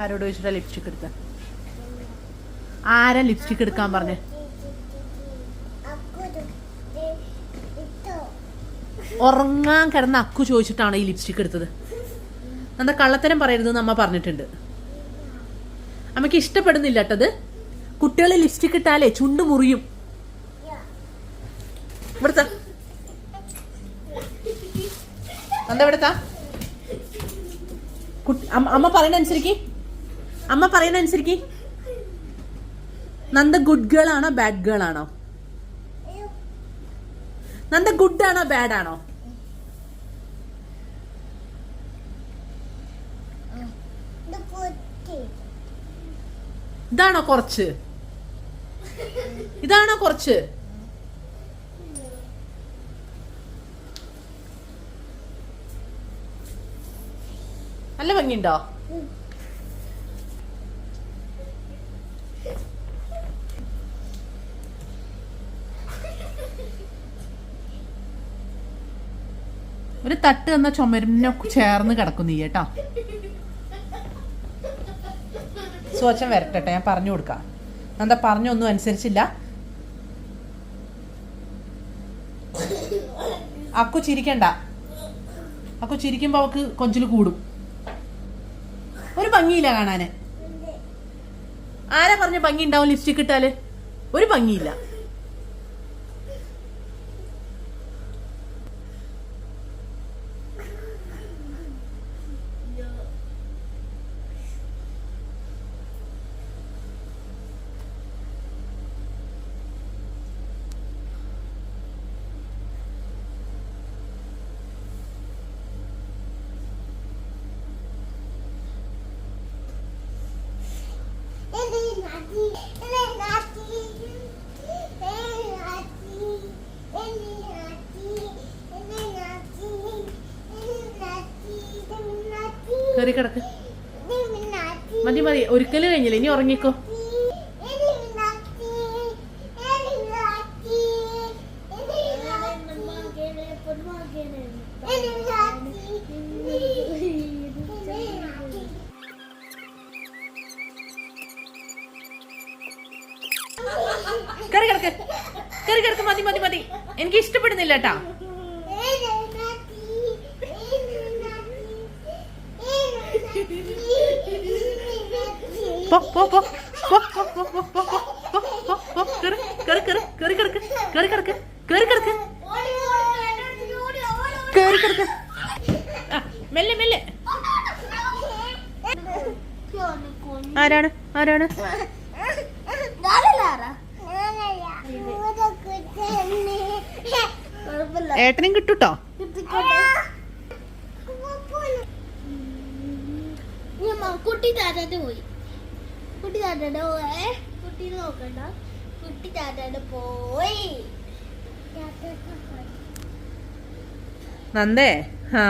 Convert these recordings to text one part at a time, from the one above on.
ആരോട് ചോദിച്ചിട്ടാ ലിപ്സ്റ്റിക് എടുത്ത? ആരാ ലിപ്സ്റ്റിക് എടുക്കാൻ പറഞ്ഞേ? ഉറങ്ങാൻ കിടന്ന അക്കു ചോദിച്ചിട്ടാണ് ഈ ലിപ്സ്റ്റിക് എടുത്തത്. എന്താ കള്ളത്തരം പറയരുതെന്ന് അമ്മ പറഞ്ഞിട്ടുണ്ട്. അമ്മയ്ക്ക് ഇഷ്ടപ്പെടുന്നില്ല കേട്ടത്. കുട്ടികളെ ലിപ്സ്റ്റിക് ഇട്ടാലേ ചുണ്ട് മുറിയും. ഇവിടുത്തെ എന്താ ഇവിടുത്ത അമ്മ പറയുന്ന അനുസരിക്ക്. അമ്മ പറയുന്ന അനുസരിക്ക്. നന്ദ ഗുഡ് ഗേൾ ആണോ ബാഡ് ഗേൾ ആണോ? നന്ദ ഗുഡ് ആണോ ബാഡ് ആണോ? ഇതാണോ കുറച്ച്? ഇതാണോ കുറച്ച്? നല്ല ഭംഗിയുണ്ടോ? ഒരു തട്ട് എന്ന ചുമരിനെ ചേർന്ന് കിടക്കുന്നു കേട്ടോ. സ്വച്ഛം വരട്ടെ, ഞാൻ പറഞ്ഞു കൊടുക്കാം. എന്താ പറഞ്ഞൊന്നും അനുസരിച്ചില്ല. അക്കു ചിരിക്കണ്ട. അക്കു ചിരിക്കുമ്പോ അവക്ക് കൊഞ്ചില് കൂടും. ഒരു ഭംഗിയില്ല കാണാന്. ആരാ പറഞ്ഞ ഭംഗി ഉണ്ടാവും ലിപ്സ്റ്റിക് ഇട്ടാല്? ഒരു ഭംഗിയില്ല. കയറി കിടക്ക്. മതി മതി, ഒരിക്കലും കഴിഞ്ഞില്ല. ഇനി ഉറങ്ങിക്കോ. കയറി കിടക്ക്, കയറി കിടക്ക്. മതി മതി മതി, എനിക്ക് ഇഷ്ടപ്പെടുന്നില്ല കേട്ടാ. മെല്ലെ മെല്ലെ. ആരാണ് ആരാണ്? ഏട്ടനും കിട്ടൂട്ടോ. കുട്ടി താറ്റാന്റെ പോയി. കുട്ടി താറ്റാന്റെ പോയേ. കുട്ടി നോക്കണ്ട. കുട്ടി താറ്റാന്റെ പോയി. നന്ദേ, ആ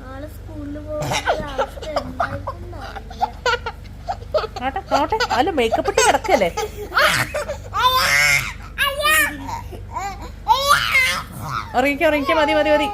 നാളെ സ്കൂളിൽ പോട്ടെ. അല്ല മേക്കപ്പ് ഇട്ട് കിടക്കല്ലേ. ഉറങ്ങിക്കോ ഉറങ്ങിക്കോ. മതി മതി മതി.